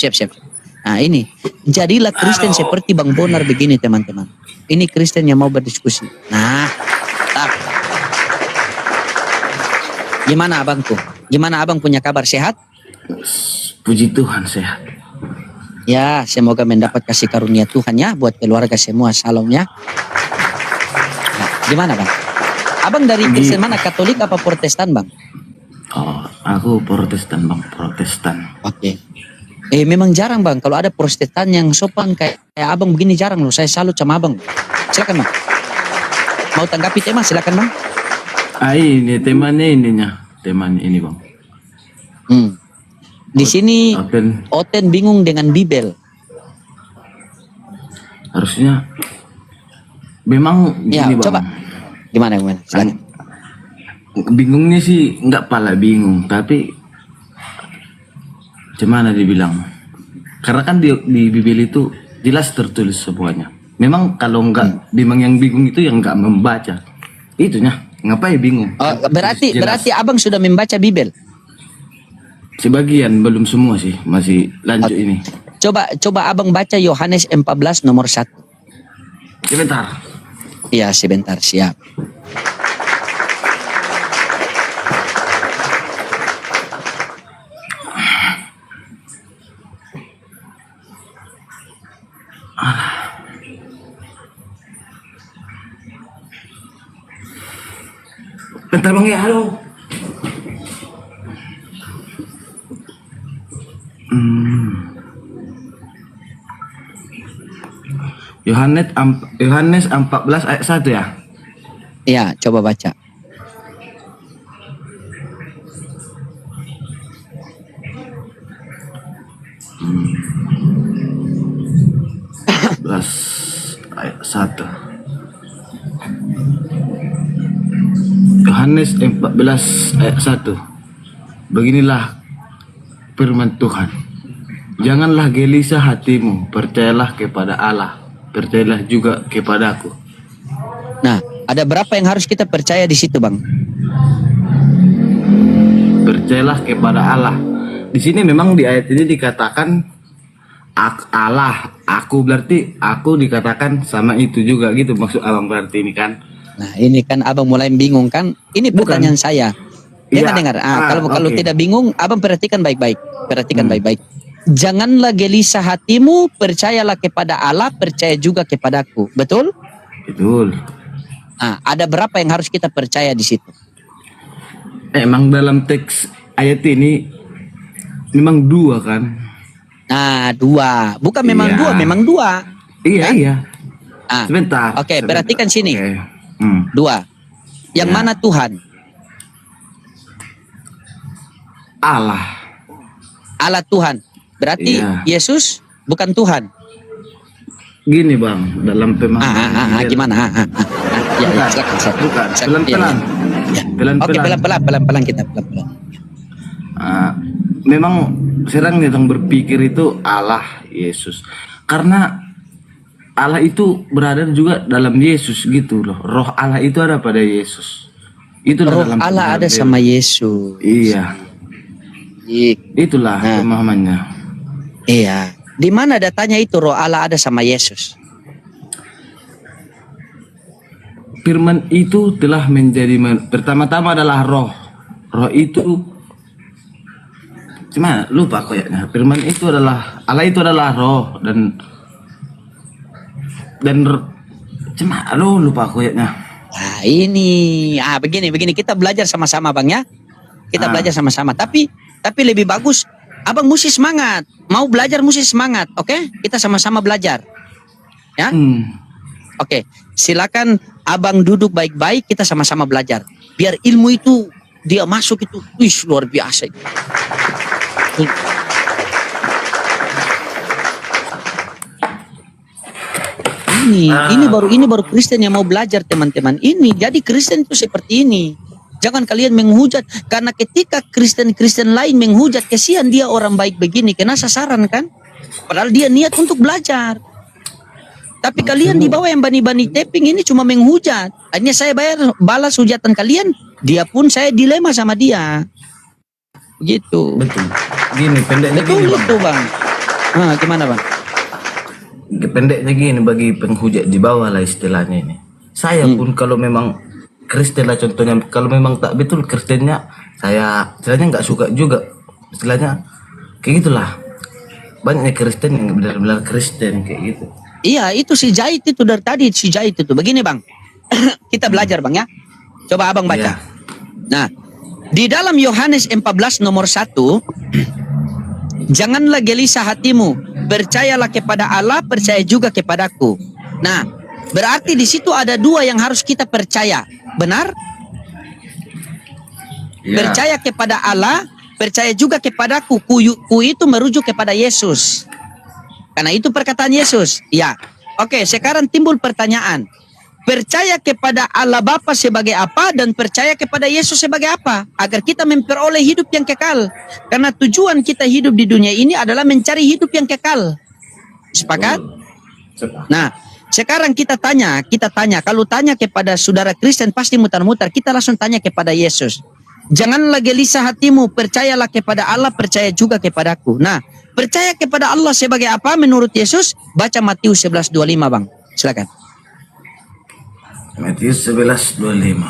Siap, siap. Nah ini, jadilah Kristen seperti Bang Bonar begini teman-teman. Ini Kristen yang mau berdiskusi. Nah, tak. Gimana abangku? Gimana abang punya kabar, sehat? Puji Tuhan sehat. Ya, semoga mendapat kasih karunia Tuhan ya buat keluarga semua, salam ya. Nah, gimana bang? Abang dari Kristen mana, Katolik apa Protestan bang? Oh, aku Protestan bang, Protestan. Oke. Memang jarang bang, kalau ada Protestan yang sopan kayak abang begini jarang loh. Saya salut sama abang. Silakan bang. Mau tanggapi tema, silakan bang. Ini temanya ini bang. Di sini Oten Oten bingung dengan Bibel. harusnya memang Ya, gini bang. coba. Gimana? Silakan. Bingungnya sih nggak pala bingung, tapi gimana dibilang? Karena kan di Bibel itu jelas tertulis semuanya. Memang kalau nggak, memang yang bingung itu yang nggak membaca. Itunya, ngapain bingung? Oh, berarti abang sudah membaca Bibel? Sebagian, belum semua sih, masih lanjut ini. Coba abang baca Yohanes 14 nomor 1. Sebentar. Iya, sebentar, siap. Bentar bang ya, halo. Yohanes 14 ayat 1 ya? Iya, coba baca. Ayat 1. Yohanes 14 ayat 1. Beginilah firman Tuhan. Janganlah gelisah hatimu, percayalah kepada Allah, percayalah juga kepadaku. Nah, ada berapa yang harus kita percaya di situ, Bang? Percayalah kepada Allah. Di sini memang di ayat ini dikatakan Allah, aku berarti aku dikatakan sama itu juga gitu maksud abang berarti ini kan. Nah, ini kan abang mulai bingung kan? Ini pertanyaan saya. Jangan dengar. Kalau tidak bingung, abang perhatikan baik-baik. Perhatikan baik-baik. Janganlah gelisah hatimu, percayalah kepada Allah, percaya juga kepadaku. Betul? Betul. Nah, ada berapa yang harus kita percaya di situ? Emang dalam teks ayat ini memang 2 kan? Nah, 2. Bukan memang 2, memang 2. Iya. Sebentar. Oke, perhatikan sini. 2. Yang mana Tuhan? Allah Tuhan. Berarti Yesus bukan Tuhan. Gini bang, dalam pemahaman. Gimana? Bukan. Pelan-pelan kita pelan-pelan. Memang serang yang berpikir itu Allah Yesus. Karena Allah itu berada juga dalam Yesus gitu loh. Roh Allah itu ada pada Yesus. Itu roh Allah ada sama Yesus. Iya. Itulah pemahamannya. Iya. Di mana datanya itu roh Allah ada sama Yesus? Firman itu telah menjadi pertama-tama adalah roh. Roh itu cuma lupa kayaknya. Firman itu adalah Allah, itu adalah roh dan cuma lupa kayaknya. Nah, ini begini kita belajar sama-sama Bang ya. Kita belajar sama-sama. Tapi lebih bagus abang mesti semangat. Mau belajar mesti semangat, oke? Kita sama-sama belajar. Ya? Oke, silakan abang duduk baik-baik, kita sama-sama belajar. Biar ilmu itu dia masuk itu, luar biasa. Ini baru Kristen yang mau belajar teman-teman. Jadi Kristen itu seperti ini. Jangan kalian menghujat, karena ketika Kristen lain menghujat, kesian dia orang baik begini, kena sasaran kan? Padahal dia niat untuk belajar. Tapi kalian di bawah yang bani-bani tapping ini cuma menghujat. Akhirnya saya balas hujatan kalian, dia pun saya dilema sama dia. Gitu. Betul. Gini pendeknya betul gini, itu bang. Gimana Bang? Pendeknya gini, bagi penghujat di bawah lah istilahnya ini. Saya pun kalau memang Kristen lah contohnya, kalau memang tak betul Kristennya, saya istilahnya nggak suka juga. Istilahnya kayak gitulah. Banyak Kristen yang benar-benar Kristen kayak gitu. Iya, itu si Jahit itu dari tadi, si Jahit itu. Begini Bang, kita belajar Bang ya. Coba Abang baca. Iya. Nah, di dalam Yohanes 14 nomor 1, janganlah gelisah hatimu, percayalah kepada Allah, percaya juga kepadaku. Nah, berarti di situ ada dua yang harus kita percaya. Benar? Iya. Percaya kepada Allah, percaya juga kepadaku. Ku itu merujuk kepada Yesus. Karena itu perkataan Yesus. Ya. Oke, sekarang timbul pertanyaan. Percaya kepada Allah Bapa sebagai apa dan percaya kepada Yesus sebagai apa? Agar kita memperoleh hidup yang kekal. Karena tujuan kita hidup di dunia ini adalah mencari hidup yang kekal. Sepakat? Nah, sekarang kita tanya, kalau tanya kepada saudara Kristen pasti mutar-mutar, kita langsung tanya kepada Yesus. Janganlah gelisah hatimu, percayalah kepada Allah, percaya juga kepadaku. Nah, percaya kepada Allah sebagai apa menurut Yesus? Baca Matius 11:25 Bang. Silakan. Matius 11:25.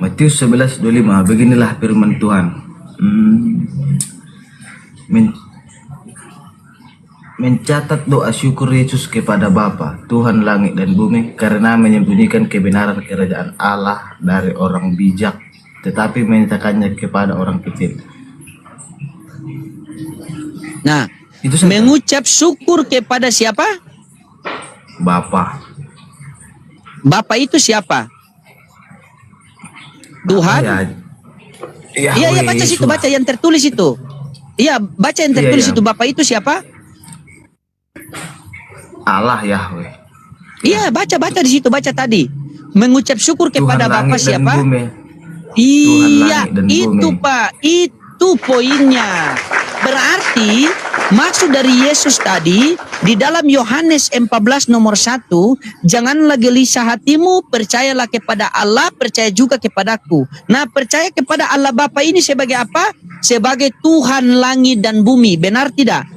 Matius 11:25, beginilah firman Tuhan. Mencatat doa syukur Yesus kepada Bapa, Tuhan langit dan bumi, karena menyembunyikan kebenaran kerajaan Allah dari orang bijak, tetapi menyatakannya kepada orang kecil. Nah, Itu saja. mengucap syukur kepada siapa? Bapa. Bapa itu siapa? Tuhan. Iya, baca situ, baca yang tertulis itu. Iya, baca yang tertulis itu. Bapa itu siapa? Allah Yahweh. Iya, baca di situ, baca tadi. Mengucap syukur kepada Bapa siapa? Iya, itu Pak, itu poinnya. Berarti maksud dari Yesus tadi di dalam Yohanes 14 nomor 1, janganlah gelisah hatimu, percayalah kepada Allah, percaya juga kepadaku. Nah, percaya kepada Allah Bapa ini sebagai apa? Sebagai Tuhan langit dan bumi. Benar tidak?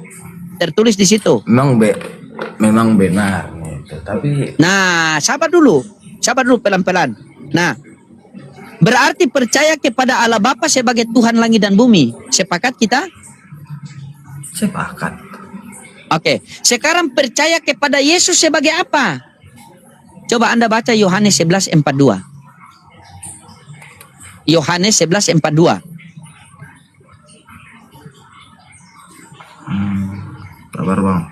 Tertulis di situ. Memang benar. Tapi sabar dulu pelan-pelan. Nah, berarti percaya kepada Allah Bapa sebagai Tuhan langit dan bumi. Sepakat kita? sepakat. Oke, sekarang percaya kepada Yesus sebagai apa? Coba Anda baca Yohanes 11:42. Yohanes 11:42. Sabar Bang.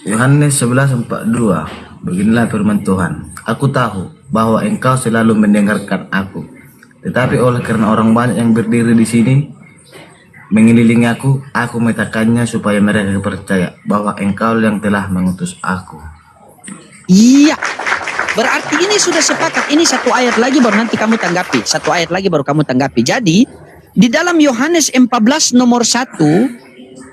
Yohanes 11:42. Beginilah firman Tuhan. Aku tahu bahwa engkau selalu mendengarkan aku. Tetapi oleh karena orang banyak yang berdiri di sini mengelilingi aku menyatakannya supaya mereka percaya bahwa engkau yang telah mengutus aku. Iya. Berarti ini sudah sepakat. Ini satu ayat lagi baru nanti kamu tanggapi. Satu ayat lagi baru kamu tanggapi. Jadi, di dalam Yohanes 14 nomor 1,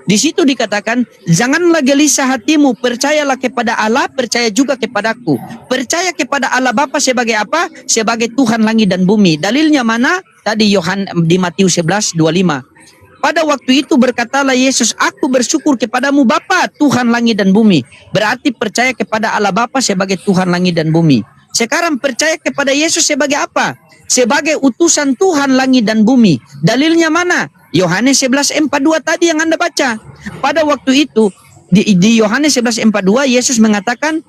di situ dikatakan, janganlah gelisah hatimu, percayalah kepada Allah, percaya juga kepadaku. Percaya kepada Allah Bapa sebagai apa? Sebagai Tuhan langit dan bumi. Dalilnya mana? Tadi di Matius 11:25. Pada waktu itu berkatalah Yesus, aku bersyukur kepadamu Bapa, Tuhan langit dan bumi. Berarti percaya kepada Allah Bapa sebagai Tuhan langit dan bumi. Sekarang percaya kepada Yesus sebagai apa? Sebagai utusan Tuhan langit dan bumi. Dalilnya mana? Yohanes 11:42 tadi yang Anda baca. Pada waktu itu di Yohanes 11:42 Yesus mengatakan,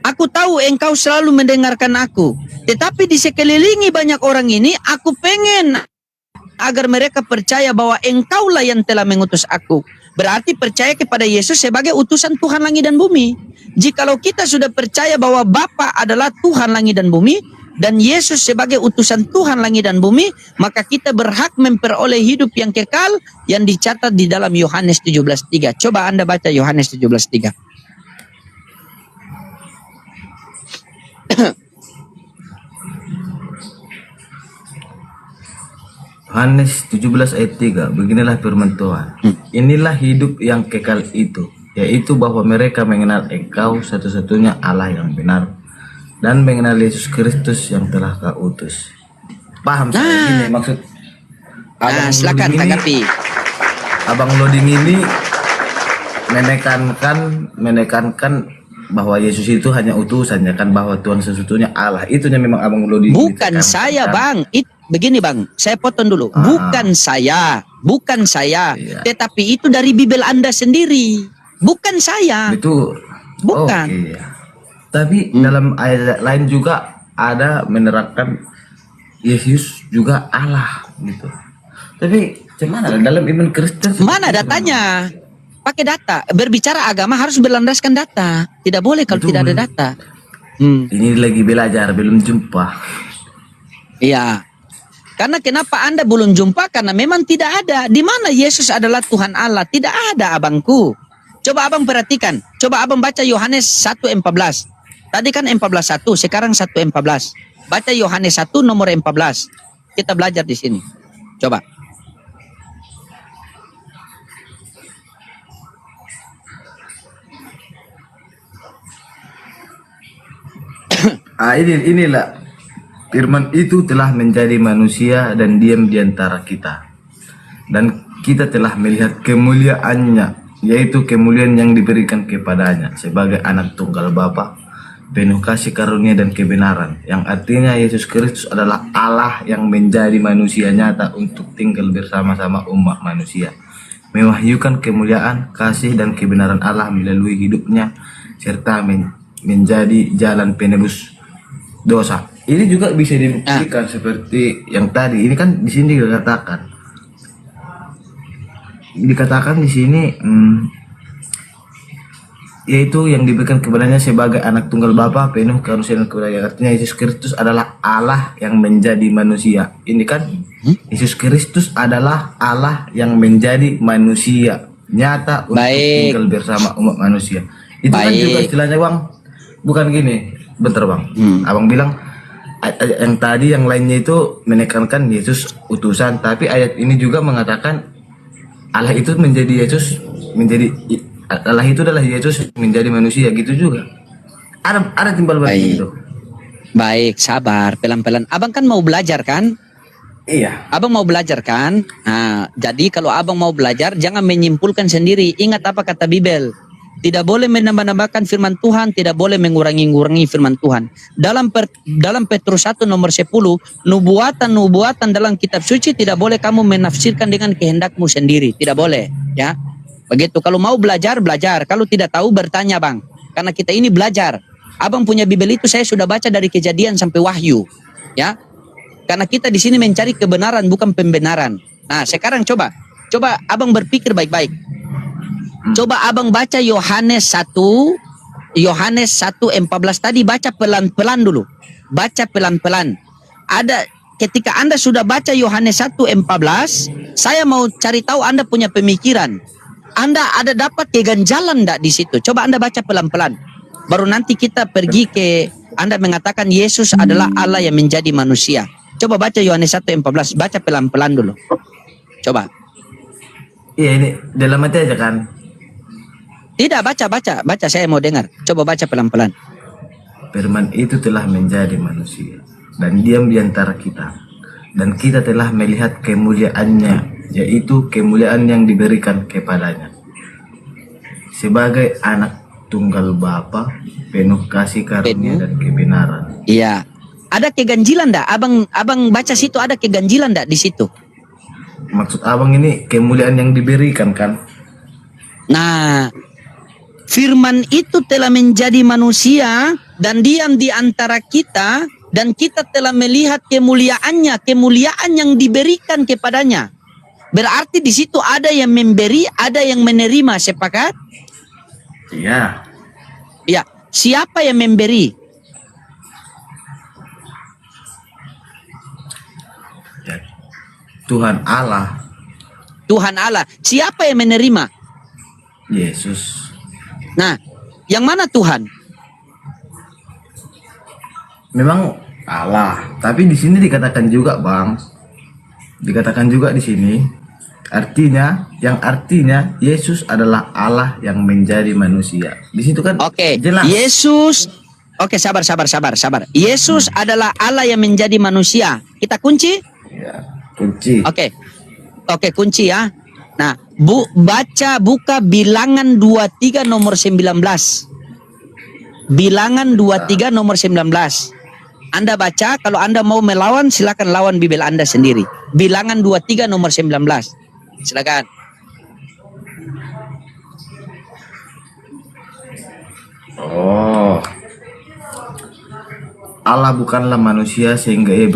aku tahu engkau selalu mendengarkan aku, tetapi di sekelilingi banyak orang ini aku pengen agar mereka percaya bahwa engkaulah yang telah mengutus aku. Berarti percaya kepada Yesus sebagai utusan Tuhan langit dan bumi. Jikalau kita sudah percaya bahwa Bapa adalah Tuhan langit dan bumi dan Yesus sebagai utusan Tuhan langit dan bumi, maka kita berhak memperoleh hidup yang kekal yang dicatat di dalam Yohanes 17:3. Coba Anda baca Yohanes 17:3. Yohanes 17 ayat 3, beginilah firman Tuhan. Inilah hidup yang kekal itu, yaitu bahwa mereka mengenal Engkau satu-satunya Allah yang benar dan mengenal Yesus Kristus yang telah Kau utus. Paham saya gini maksud Nah, silakan Loding ini, tanggapi. Abang Loding ini menekankan bahwa Yesus itu hanya utusan, ya kan, bahwa Tuhan sesungguhnya Allah. Itunya memang Abang Loding Bukan tekankan, saya, kan? Bang. Begini, Bang. Saya potong dulu. Bukan saya. Iya. Tetapi itu dari Bibel Anda sendiri. Bukan saya. Itu Bukan. oke. Tapi dalam ayat lain juga ada menerangkan Yesus juga Allah gitu. Tapi gimana dalam iman Kristen? Mana datanya? Pakai data. Berbicara agama harus berlandaskan data. Tidak boleh kalau Betul. tidak ada data. Ini lagi belajar, belum jumpa. Iya. Karena kenapa Anda belum jumpa? Karena memang tidak ada. Di mana Yesus adalah Tuhan Allah? Tidak ada, abangku. Coba abang perhatikan. Coba abang baca Yohanes 1:14. Tadi kan 14:1, sekarang 1:14. Baca Yohanes 1 nomor 14. Kita belajar di sini. Coba. Inilah firman itu telah menjadi manusia dan diam di antara kita. Dan kita telah melihat kemuliaannya, yaitu kemuliaan yang diberikan kepadanya sebagai anak tunggal Bapa, penuh kasih karunia dan kebenaran, yang artinya Yesus Kristus adalah Allah yang menjadi manusia nyata untuk tinggal bersama-sama umat manusia, mewahyukan kemuliaan, kasih dan kebenaran Allah melalui hidupnya, serta menjadi jalan penebus dosa. Ini juga bisa dibuktikan seperti yang tadi. Ini kan di sini dikatakan di sini yaitu yang diberikan kepadanya sebagai anak tunggal Bapa, penuh karunia dan kemuliaan. Artinya Yesus Kristus adalah Allah yang menjadi manusia. Ini kan Yesus Kristus adalah Allah yang menjadi manusia nyata untuk tinggal bersama umat manusia. Itu kan juga istilahnya, Bang. Bukan gini, bentar, Bang. Abang bilang yang tadi yang lainnya itu menekankan Yesus utusan, tapi ayat ini juga mengatakan Allah itu menjadi Yesus, Allah itu adalah Yesus menjadi manusia, gitu juga. Ada timbal balik gitu. Baik, sabar, pelan-pelan. Abang kan mau belajar kan? Iya. Abang mau belajar kan? Nah, jadi kalau abang mau belajar, jangan menyimpulkan sendiri. Ingat apa kata Bibel. Tidak boleh menambah-nambahkan firman Tuhan, tidak boleh mengurangi-ngurangi firman Tuhan. Dalam Petrus 1 nomor 10, nubuatan dalam kitab suci tidak boleh kamu menafsirkan dengan kehendakmu sendiri, tidak boleh, ya. Begitu, kalau mau belajar, kalau tidak tahu bertanya, Bang. Karena kita ini belajar. Abang punya Bibel itu saya sudah baca dari Kejadian sampai Wahyu, ya. Karena kita di sini mencari kebenaran bukan pembenaran. Nah, sekarang coba abang berpikir baik-baik. Coba abang baca Yohanes 1:14 tadi, baca pelan-pelan dulu. Baca pelan-pelan. Ada ketika Anda sudah baca Yohanes 1:14, saya mau cari tahu Anda punya pemikiran. Anda ada dapat keganjalan enggak di situ? Coba Anda baca pelan-pelan. Baru nanti kita pergi ke Anda mengatakan Yesus adalah Allah yang menjadi manusia. Coba baca Yohanes 1:14, baca pelan-pelan dulu. Coba. Iya, ini dalam hati aja kan. Tidak, baca, saya mau dengar. Coba baca pelan-pelan. Firman itu telah menjadi manusia dan diam di antara kita. Dan kita telah melihat kemuliaannya, yaitu kemuliaan yang diberikan kepadanya. Sebagai anak tunggal Bapa, penuh kasih karunia dan kebenaran. Iya. Ada keganjilan enggak? Abang baca situ ada keganjilan enggak di situ? Maksud abang ini kemuliaan yang diberikan kan? Nah, firman itu telah menjadi manusia dan diam di antara kita, dan kita telah melihat kemuliaannya, kemuliaan yang diberikan kepadanya. Berarti di situ ada yang memberi, ada yang menerima, sepakat? Iya. Ya, siapa yang memberi? Ya, Tuhan Allah. Tuhan Allah. Siapa yang menerima? Yesus. Nah, yang mana Tuhan? Memang Allah, tapi di sini dikatakan juga, Bang. dikatakan juga di sini, artinya Yesus adalah Allah yang menjadi manusia. Di situ kan Oke, jelas. Yesus. Oke, sabar. Yesus adalah Allah yang menjadi manusia. Kita kunci? Ya, kunci. Oke, kunci ya. Nah, buka Bilangan 23 nomor 19. Bilangan 23 nomor 19. Anda baca, kalau Anda mau melawan silakan lawan Bibel Anda sendiri. Bilangan 23 nomor 19. Silakan. Oh. Allah bukanlah manusia sehingga ia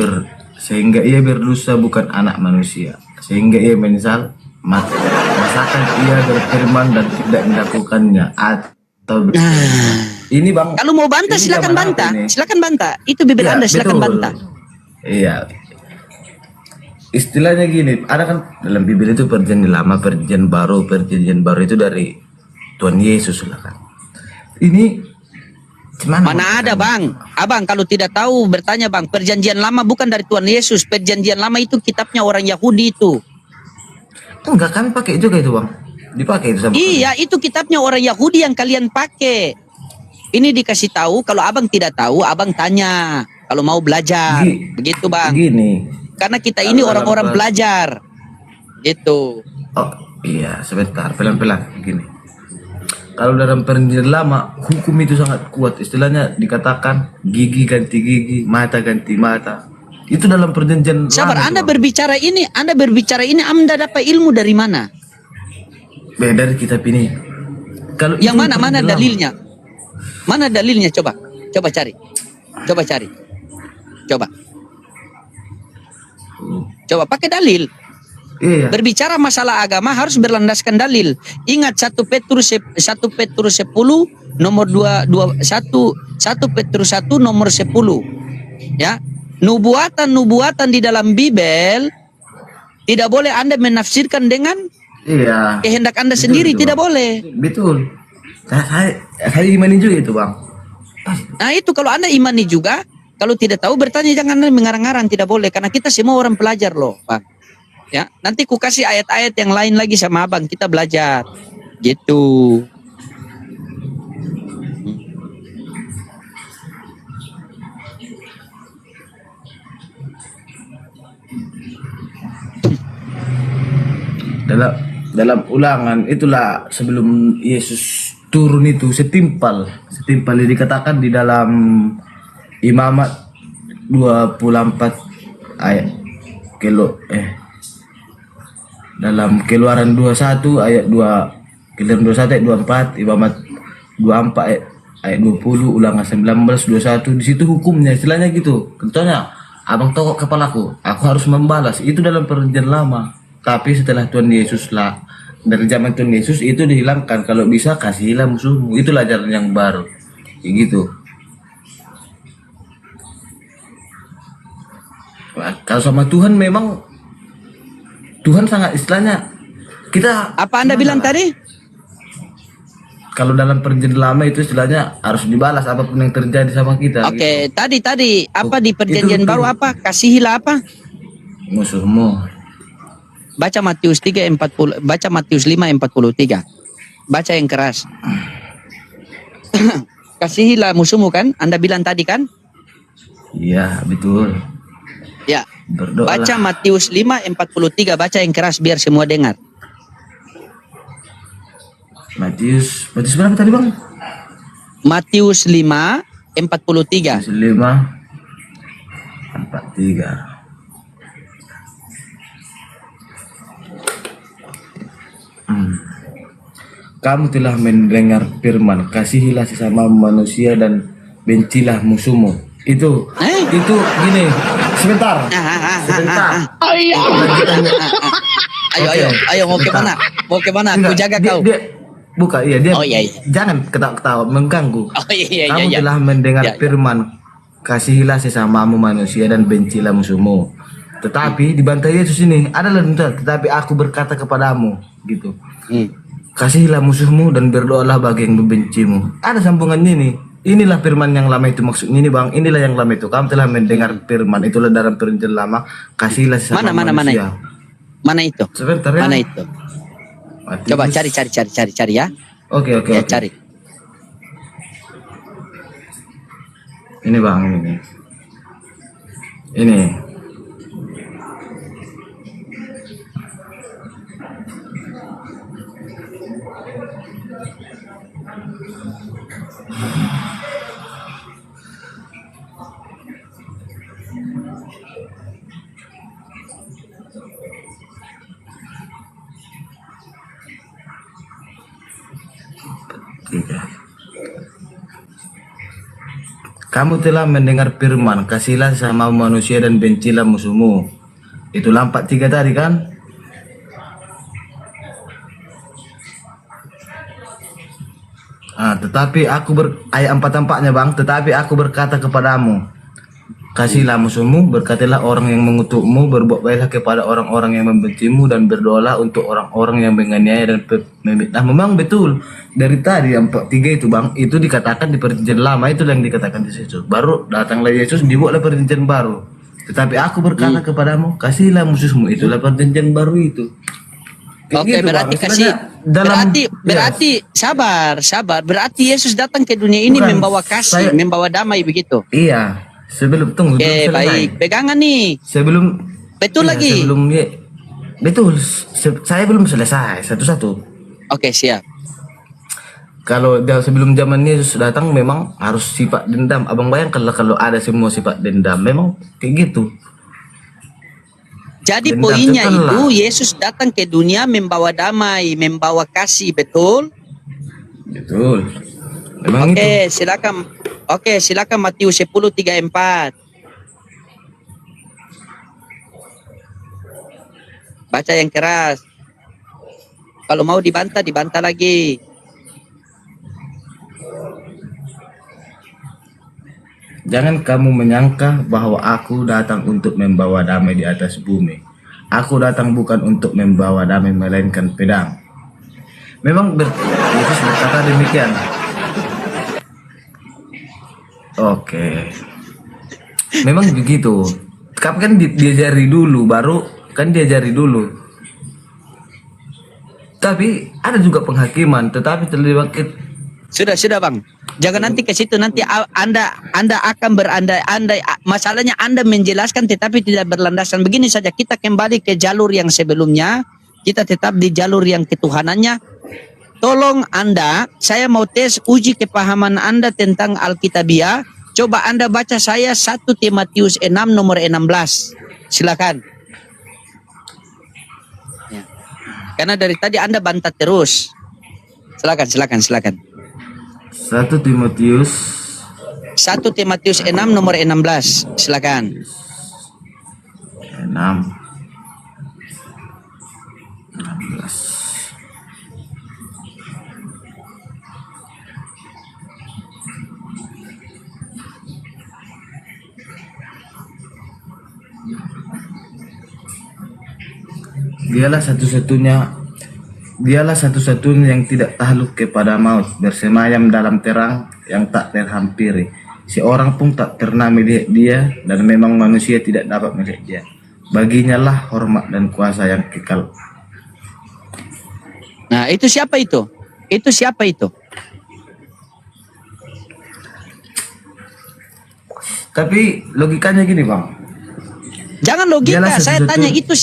berdosa, bukan anak manusia sehingga ia menyesal mati. Rasakan ia berfirman dan tidak melakukannya atau ini Bang. Kalau mau bantah ini silakan zaman apa bantah. ini? Silakan bantah. Itu Bibel Ya, Anda silakan betul. bantah. Iya. Istilahnya gini, ada kan dalam Bibel itu perjanjian lama, perjanjian baru. Perjanjian baru itu dari Tuhan Yesus lah kan. Ini Mana ada Bang? Abang kalau tidak tahu bertanya Bang. Perjanjian lama bukan dari Tuhan Yesus. Perjanjian lama itu kitabnya orang Yahudi itu. Enggak, kami pakai juga itu Bang. Dipakai itu sama Iya, itu kitabnya orang Yahudi yang kalian pakai. Ini dikasih tahu, kalau abang tidak tahu, abang tanya. Kalau mau belajar, begitu Bang. Gini. Karena kita ini orang-orang belajar. Gitu. Oh iya, sebentar, pelan-pelan gini. Kalau dalam perjanjian lama, hukum itu sangat kuat. Istilahnya dikatakan gigi ganti gigi, mata ganti mata. Itu dalam perjanjian Sabar, lama. Anda berbicara ini, Anda dapat ilmu dari mana? Dari kitab ini. Kalau Yang itu mana perjanjian lama. dalilnya? Mana dalilnya coba? Coba cari. Coba pakai dalil. Iya. Berbicara masalah agama harus berlandaskan dalil. Ingat 1 Petrus 10 nomor 1 Petrus 1 nomor 10. Ya. Nubuatan di dalam Bibel tidak boleh Anda menafsirkan dengan Iya. kehendak Anda Betul sendiri, itu, tidak Bang. boleh. Betul. Saya imani juga itu Bang. Nah itu kalau Anda imani juga, kalau tidak tahu bertanya, jangan Anda mengarang-arang, tidak boleh. Karena kita semua orang pelajar loh Bang. Ya, nanti ku kasih ayat-ayat yang lain lagi sama abang, kita belajar. Gitu. Dalam ulangan itulah sebelum Yesus turun itu setimpal dikatakan di dalam Imamat 24 ayat dalam Keluaran 21 ayat 2, Keluaran 21 ayat 24, Imamat 24 ayat 20, Ulangan 19 21. Di situ hukumnya istilahnya gitu. Contohnya, abang tokok kepalaku, aku harus membalas. Itu dalam perjanjian lama. Tapi setelah Tuhan Yesus lah, dari zaman Tuhan Yesus itu dihilangkan. Kalau bisa kasihilah musuhmu. Itulah jalan yang baru. Kayak gitu. Nah, kalau sama Tuhan memang Tuhan sangat istilahnya kita. Apa Anda bilang tadi? Kalau dalam perjanjian lama itu istilahnya harus dibalas apapun yang terjadi sama kita. Oke, gitu. tadi apa di perjanjian baru apa? Kasihilah apa? Musuhmu. Baca Matius 3:40, baca Matius 5:43. Baca yang keras. Kasihilah musuhmu kan? Anda bilang tadi kan? Iya, betul. Ya. Berdoalah. Baca Matius 5:43, baca yang keras biar semua dengar. Matius berapa tadi Bang? Matius 5:43. 5:43. Kamu telah mendengar firman, kasihilah sesama manusia dan bencilah musuhmu. Itu gini. Sebentar. Ayo mau kemana? Mau kemana? Aku jaga kau. Dia. Oh, iya. Jangan ketawa-ketawa mengganggu. Oh iya. Kamu telah mendengar firman, kasihilah sesamamu manusia dan bencilah musuhmu. Tetapi dibantai Yesus ini adalah tetapi aku berkata kepadamu gitu. Kasihilah musuhmu dan berdoalah bagi yang membencimu. Ada sambungannya nih. inilah firman yang lama itu maksudnya ini bang. Inilah yang lama itu. Kamu telah mendengar firman. Itulah dalam perjanjian lama. Kasihlah sesama Mana manusia. Mana itu? Sebentar ya. Mana itu? Matius. Coba cari ya. Oke. Ya, cari. Ini bang, ini. Tiga. Kamu telah mendengar firman, kasihlah sama manusia dan bencilah musuhmu. Itu 4:3 tadi kan? Tetapi aku ayat 4-4-nya bang. Tetapi aku berkata kepadamu, kasihlah musuhmu, berkatilah orang yang mengutukmu, berbuat baiklah kepada orang-orang yang membencimu, dan berdoalah untuk orang-orang yang menganiaya dan memfitnah. Memang betul dari tadi 4:3 itu bang, itu dikatakan di perjanjian lama, itu yang dikatakan di situ. Baru datanglah Yesus, dibuatlah perjanjian baru. Tetapi aku berkata kepadamu, kasihlah musuhmu, itulah perjanjian baru itu. Oke, berarti kasih berarti sabar. Berarti Yesus datang ke dunia ini Bukan, membawa kasih, membawa damai begitu. Iya, sebelum tunggu. Oke, baik. Pegangan nih. Betul lagi. Betul. Saya belum selesai satu-satu. Oke, siap. Kalau sebelum zaman Yesus datang memang harus sifat dendam. Abang bayangkan kalau ada semua sifat dendam, memang kayak gitu. Jadi Dendam poinnya setelah. itu Yesus datang ke dunia membawa damai, membawa kasih, betul? Betul. Memang itu. Silakan Matius 10:3-4. Baca yang keras. Kalau mau dibantah lagi. Jangan kamu menyangka bahwa aku datang untuk membawa damai di atas bumi. Aku datang bukan untuk membawa damai melainkan pedang. Memang Yesus berkata demikian. Oke. Memang begitu. Kamu kan diajari dulu, Tapi ada juga penghakiman, tetapi terlibat. Sudah bang. Jangan nanti ke situ, nanti Anda akan berandai-andai. Masalahnya Anda menjelaskan tetapi tidak berlandasan. Begini saja, kita kembali ke jalur yang sebelumnya. Kita tetap di jalur yang ketuhanannya. Tolong Anda, saya mau tes uji kepahaman Anda tentang Alkitabiah. Coba Anda baca saya 1 Timotius 6 nomor 16. Silakan. Ya. Karena dari tadi Anda bantah terus. Silakan. 1 Timotius 6 nomor 16. Silakan. 16. Dialah satu-satunya yang tidak takluk kepada maut, bersemayam dalam terang yang tak terhampiri. Seorang pun tak pernah melihat dia, dan memang manusia tidak dapat melihat dia. Baginya lah hormat dan kuasa yang kekal. Nah, itu siapa itu? Tapi logikanya gini bang. Jangan logika, Dialah saya satu-satu- tanya itu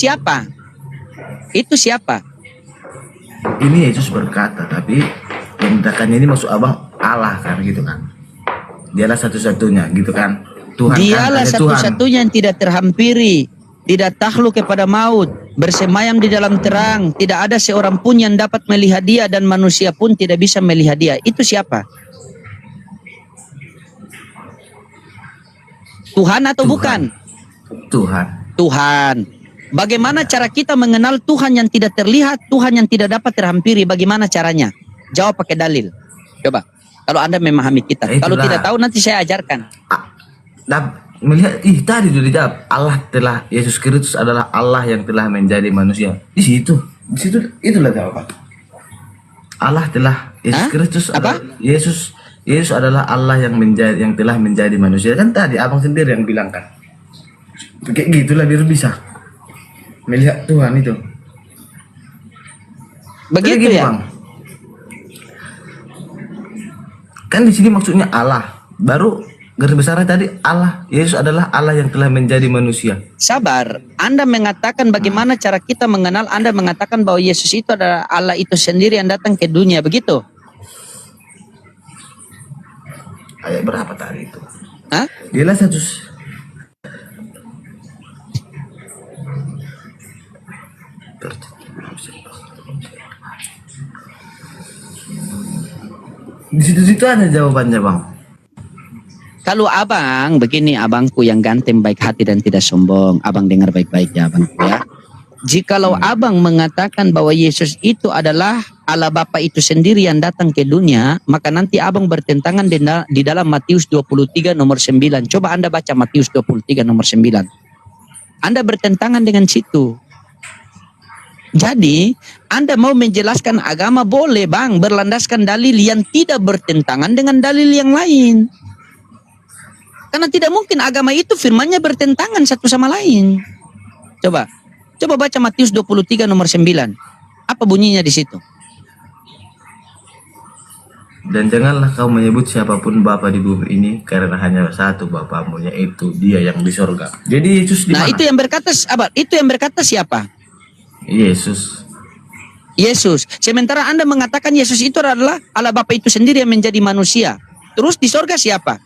siapa? Ini Yesus berkata, tapi yang mendatangkannya ini maksud abang Allah kan gitu kan. Dialah satu-satunya gitu kan. Tuhan Dialah kan, satu-satunya yang tidak terhampiri, tidak takluk kepada maut, bersemayam di dalam terang, tidak ada seorang pun yang dapat melihat dia dan manusia pun tidak bisa melihat dia. Itu siapa? Tuhan atau bukan? Tuhan. Bagaimana cara kita mengenal Tuhan yang tidak terlihat, Tuhan yang tidak dapat terhampiri? Bagaimana caranya? Jawab pakai dalil. Coba. Kalau Anda memahami kita. Kalau tidak tahu nanti saya ajarkan. Melihat tadi sudah dijawab. Yesus Kristus adalah Allah yang telah menjadi manusia. Di situ itulah jawaban. Allah telah Yesus Kristus Apa? Yesus Yesus adalah Allah yang telah menjadi manusia. Kan tadi abang sendiri yang bilang kan. Kayak gitulah biar bisa melihat Tuhan itu. Begitu Jadi gini, ya. Bang. Kan di sini maksudnya Allah. Baru garis besarnya tadi Allah. Yesus adalah Allah yang telah menjadi manusia. Sabar, Anda mengatakan bagaimana cara kita mengenal, Anda mengatakan bahwa Yesus itu adalah Allah itu sendiri yang datang ke dunia, begitu? Ayat berapa tadi itu? Hah? Dialah satu. Di situ-situ ada jawabannya, Bang. Kalau abang, begini abangku yang ganteng, baik hati dan tidak sombong. Abang dengar baik-baik ya abangku ya. Jikalau abang mengatakan bahwa Yesus itu adalah Allah Bapa itu sendiri yang datang ke dunia, maka nanti abang bertentangan di dalam Matius 23 nomor 9. Coba Anda baca Matius 23 nomor 9. Anda bertentangan dengan situ. Jadi, Anda mau menjelaskan agama boleh bang, berlandaskan dalil yang tidak bertentangan dengan dalil yang lain. Karena tidak mungkin agama itu firmannya bertentangan satu sama lain. Coba baca Matius 23 nomor 9. Apa bunyinya di situ? Dan janganlah kau menyebut siapapun Bapa di bumi ini, karena hanya satu Bapamu, yaitu Dia yang di sorga. Jadi Yesus di Nah, mana? itu yang berkata siapa? Yesus. Yesus. Sementara Anda mengatakan Yesus itu adalah Allah Bapa itu sendiri yang menjadi manusia. Terus di sorga siapa?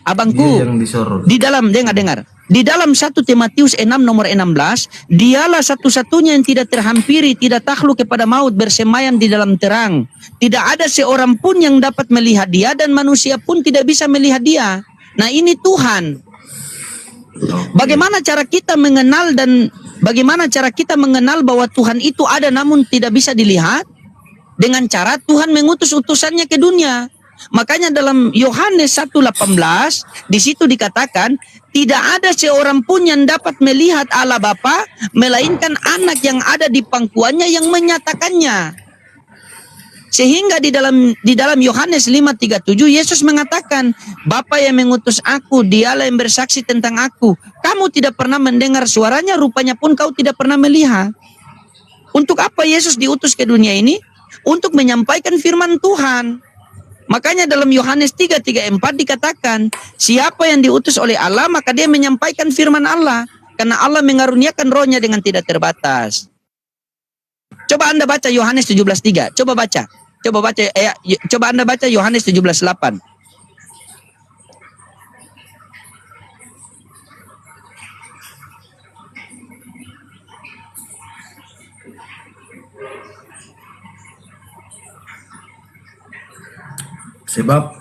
Abangku. Dia yang di sorga. Di dalam, dengar. Di dalam 1 Timotius 6 nomor 16, dialah satu-satunya yang tidak terhampiri, tidak takluk kepada maut, bersemayam di dalam terang. Tidak ada seorang pun yang dapat melihat dia, dan manusia pun tidak bisa melihat dia. Nah, ini Tuhan. Bagaimana cara kita mengenal bahwa Tuhan itu ada namun tidak bisa dilihat? Dengan cara Tuhan mengutus utusannya ke dunia. Makanya dalam Yohanes 1:18 di situ dikatakan tidak ada seorang pun yang dapat melihat Allah Bapa melainkan anak yang ada di pangkuannya yang menyatakannya. Sehingga di dalam Yohanes 5:37 Yesus mengatakan, Bapa yang mengutus aku, dialah yang bersaksi tentang aku. Kamu tidak pernah mendengar suaranya, rupanya pun kau tidak pernah melihat. Untuk apa Yesus diutus ke dunia ini? Untuk menyampaikan firman Tuhan. Makanya dalam Yohanes 3:34 dikatakan, siapa yang diutus oleh Allah, maka dia menyampaikan firman Allah. Karena Allah mengaruniakan rohnya dengan tidak terbatas. Coba Anda baca Yohanes 17:3. Coba Anda baca Yohanes 17:8. Sebab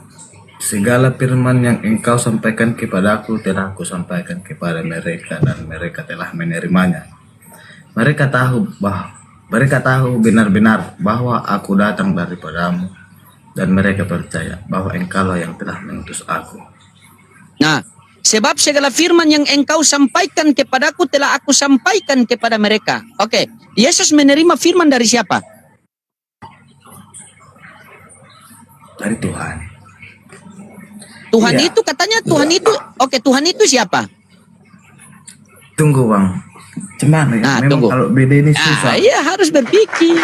segala firman yang engkau sampaikan kepadaku telah aku sampaikan kepada mereka, dan mereka telah menerimanya. Mereka tahu benar-benar bahwa aku datang daripadamu, dan mereka percaya bahwa engkaulah yang telah mengutus aku. Nah, sebab segala firman yang engkau sampaikan kepadaku telah aku sampaikan kepada mereka. Oke, Yesus menerima firman dari siapa? Dari Tuhan. Tuhan Iya. itu katanya Tuhan itu. Oke, Tuhan itu siapa? Tunggu Bang, cuman ya, Nah, memang tunggu. kalau beda ini susah. Iya, harus berpikir.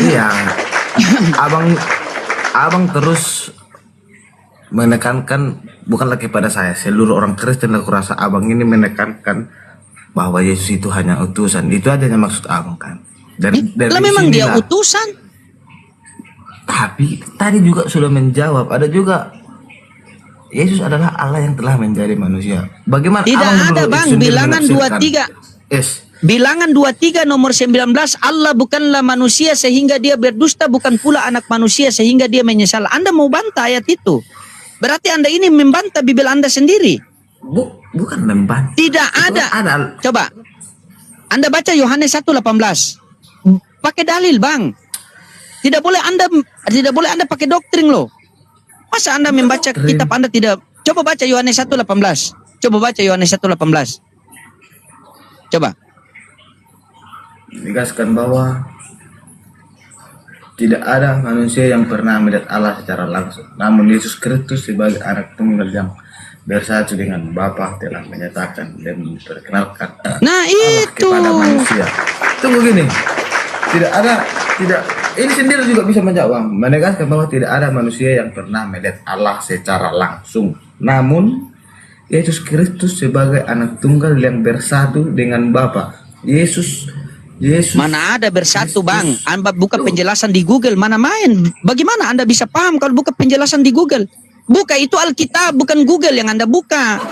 Iya, abang terus menekankan, bukan lagi pada saya, seluruh orang Kristen. Aku rasa abang ini menekankan bahwa Yesus itu hanya utusan. Itu aja yang maksud abang kan. Dari Lah memang dia sinilah. utusan. Tapi tadi juga sudah menjawab, ada juga Yesus adalah Allah yang telah menjadi manusia. Bagaimana? Tidak abang ada dulu bang, sendiri bilangan menafsirkan. 23. Yes. Bilangan 23 nomor 19, Allah bukanlah manusia sehingga dia berdusta, bukan pula anak manusia sehingga dia menyesal. Anda mau bantah ayat itu? Berarti Anda ini membantah Bibel Anda sendiri. Bukan membantah. Tidak Itu ada. ada. Coba Anda baca Yohanes 1:18. Pakai dalil, Bang. Tidak boleh Anda pakai doktrin loh. Masa Anda membaca kitab Anda tidak? Coba baca Yohanes 1:18. Coba baca Yohanes 1:18. Coba. Dikasihkan bahwa tidak ada manusia yang pernah melihat Allah secara langsung. Namun Yesus Kristus sebagai anak tunggal yang bersatu dengan Bapa telah menyatakan dan memperkenalkan Nah Allah itu. kepada manusia. Tunggu gini, tidak ini sendiri juga bisa menjawab, menegaskan bahwa tidak ada manusia yang pernah melihat Allah secara langsung. Namun Yesus Kristus sebagai anak tunggal yang bersatu dengan Bapa. Yesus Mana ada bersatu bang? Anda buka penjelasan di Google, mana main? Bagaimana Anda bisa paham kalau buka penjelasan di Google? Buka itu Alkitab, bukan Google yang Anda buka.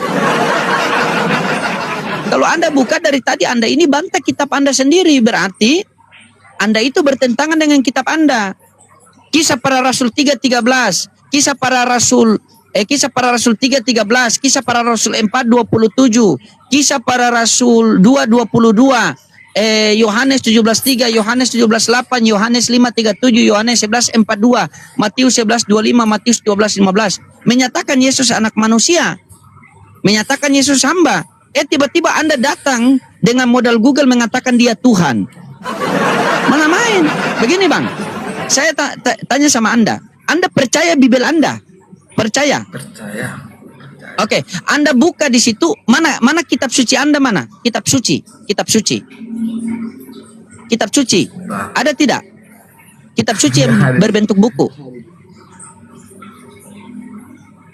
Kalau Anda buka dari tadi Anda ini bantah kitab Anda sendiri, berarti Anda itu bertentangan dengan kitab Anda. Kisah para Rasul 3:13, Kisah para Rasul 3:13, Kisah para Rasul 4:27, Kisah para Rasul 2:22, Yohanes 17:3, Yohanes 17:8, Yohanes 5:37, Yohanes 11:42, Matius 11:25, Matius 12:15 menyatakan Yesus anak manusia, menyatakan Yesus hamba. Tiba-tiba Anda datang dengan modal Google mengatakan dia Tuhan. Mana main? Begini bang, saya tanya sama Anda percaya Bibel Anda? Percaya? percaya. Oke, Anda buka di situ, mana kitab suci Anda mana? Kitab suci. Kitab suci. Ada tidak? Kitab suci yang berbentuk buku.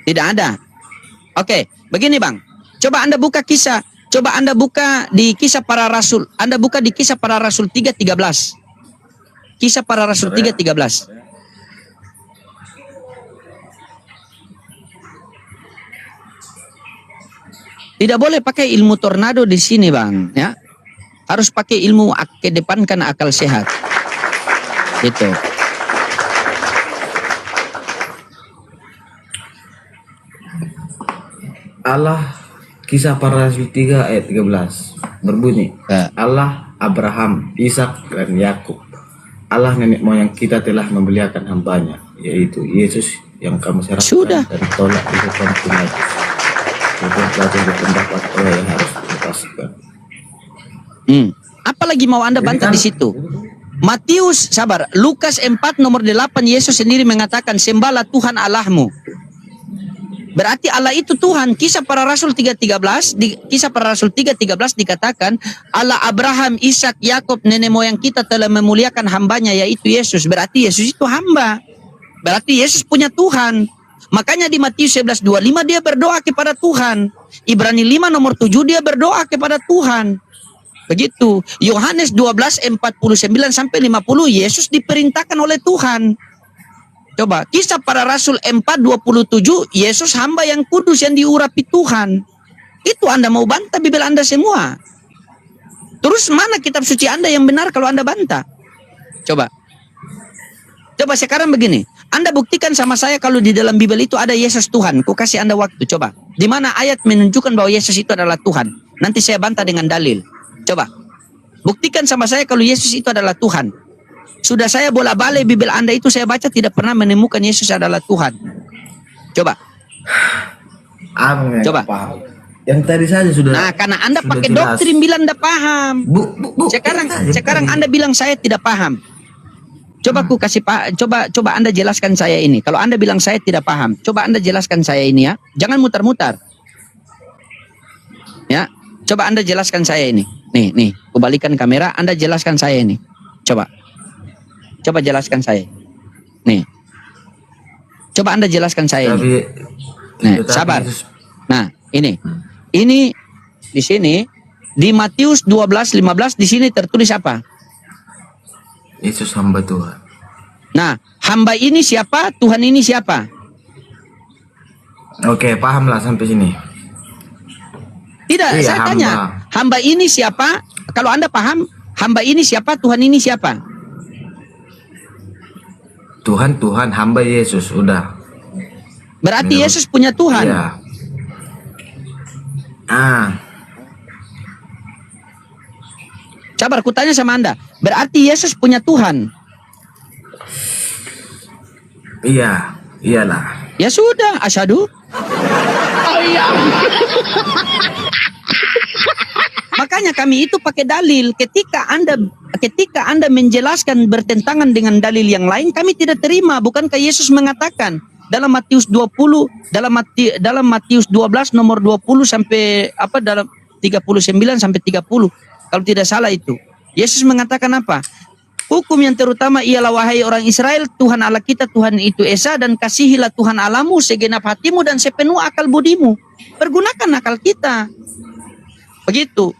Tidak ada. Oke, begini Bang. Coba Anda buka kisah. Coba Anda buka di Kisah Para Rasul. Anda buka di Kisah Para Rasul 3:13. Kisah Para Rasul 3:13. Tidak boleh pakai ilmu tornado di sini, Bang, ya. Harus pakai ilmu kedepankan akal sehat. Itu. Allah, Kisah Para Rasul 3 ayat 13 berbunyi, Allah Abraham, Ishak dan Yakub, Allah nenek moyang kita telah memuliakan hambanya, yaitu Yesus yang kamu serahkan Sudah. dan tolak di hukum Pilatus. Hukum Pilatus berpendapat oleh yang harus dilepaskan. Apalagi mau Anda bantah di situ? Matius, sabar. Lukas 4 nomor 8 Yesus sendiri mengatakan sembahlah Tuhan Allahmu. Berarti Allah itu Tuhan. Kisah Para Rasul 3:13 di Kisah Para Rasul 3:13 dikatakan Allah Abraham, Ishak, Yakub nenek moyang kita telah memuliakan hambanya yaitu Yesus. Berarti Yesus itu hamba. Berarti Yesus punya Tuhan. Makanya di Matius 11:25 dia berdoa kepada Tuhan. Ibrani 5 nomor 7 dia berdoa kepada Tuhan. Begitu. Yohanes 12:49 sampai 50 Yesus diperintahkan oleh Tuhan. Coba, Kisah Para Rasul 4:27 Yesus hamba yang kudus yang diurapi Tuhan. Itu Anda mau bantah Bibel Anda semua. Terus mana kitab suci Anda yang benar kalau Anda bantah? Coba sekarang begini. Anda buktikan sama saya kalau di dalam Bibel itu ada Yesus Tuhan. Ku kasih Anda waktu. Coba. Di mana ayat menunjukkan bahwa Yesus itu adalah Tuhan? Nanti saya bantah dengan dalil. Coba. Buktikan sama saya kalau Yesus itu adalah Tuhan. Sudah saya bola-balik Bibel Anda itu saya baca tidak pernah menemukan Yesus adalah Tuhan. Coba. Coba. Paham. Yang tadi saja sudah. Nah, karena Anda sudah pakai jelas. doktrin bilang Anda paham. Sekarang Anda bilang saya tidak paham. Coba aku kasih coba Anda jelaskan saya ini. Kalau Anda bilang saya tidak paham, coba Anda jelaskan saya ini ya. Jangan mutar-mutar. Ya, coba Anda jelaskan saya ini. Nih, kembalikan kamera, Anda jelaskan saya ini. Coba jelaskan saya. Nih. Coba Anda jelaskan saya ini. Nah, sabar. Nah, ini. Ini di sini di Matius 12:15 di sini tertulis apa? Yesus hamba Tuhan. Nah, hamba ini siapa? Tuhan ini siapa? Oke, pahamlah sampai sini. Tidak, Iya, saya tanya. Hamba ini siapa? Kalau Anda paham, hamba ini siapa? Tuhan ini siapa? Tuhan, hamba Yesus, udah. Berarti Yesus punya Tuhan. Iya. Sabar, ku tanya sama Anda. Berarti Yesus punya Tuhan. Iya, iyalah. Ya sudah, asyhadu. Makanya kami itu pakai dalil. Ketika Anda menjelaskan bertentangan dengan dalil yang lain, kami tidak terima. Bukankah Yesus mengatakan dalam Matius 20, dalam Matius 12 nomor 20 sampai dalam 39 sampai 30. Kalau tidak salah itu. Yesus mengatakan apa? Hukum yang terutama ialah, wahai orang Israel, Tuhan Allah kita Tuhan itu Esa, dan kasihilah Tuhan Allahmu segenap hatimu dan sepenuh akal budimu. Pergunakan akal kita. Begitu.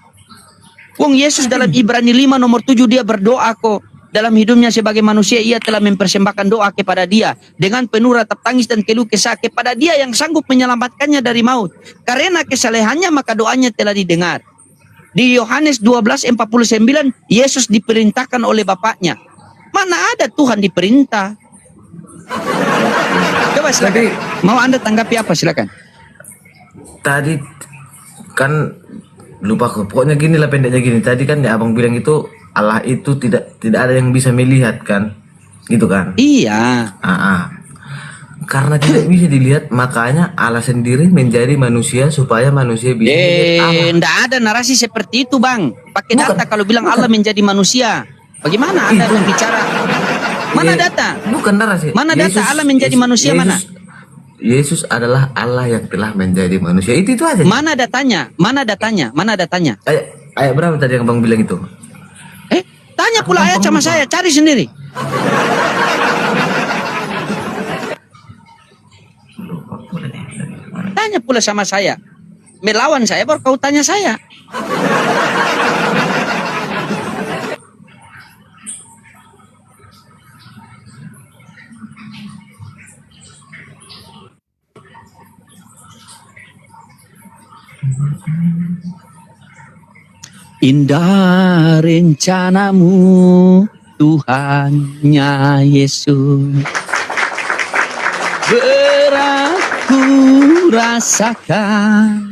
Wong Yesus dalam Ibrani 5 nomor 7 dia berdoa kok. Dalam hidupnya sebagai manusia ia telah mempersembahkan doa kepada Dia dengan penuh ratap tangis dan keluh kesah kepada Dia yang sanggup menyelamatkannya dari maut. Karena kesalehannya maka doanya telah didengar. Di Yohanes 12:49 Yesus diperintahkan oleh Bapaknya. Mana ada Tuhan diperintah? Coba silakan. Mau Anda tanggapi apa, silakan. Tadi kan lupa kok. Pokoknya gini lah, pendeknya gini. Tadi kan ya abang bilang itu Allah itu tidak ada yang bisa melihat kan, gitu kan? Iya. Karena tidak bisa dilihat, makanya Allah sendiri menjadi manusia supaya manusia bisa melihat Allah. Enggak ada narasi seperti itu, Bang. Pakai data kalau bilang Allah menjadi manusia. Bagaimana Anda berbicara? Mana data? Bukan narasi. Mana data Allah menjadi manusia, mana? Yesus adalah Allah yang telah menjadi manusia. Itu aja. Mana datanya? Mana datanya? Mana datanya? Ayat berapa tadi yang Bang bilang itu? Tanya pula ayat sama saya, cari sendiri. Tanya pula sama saya. Melawan saya baru kau tanya saya. Indah rencanamu Tuhannya Yesus, berat ku rasakan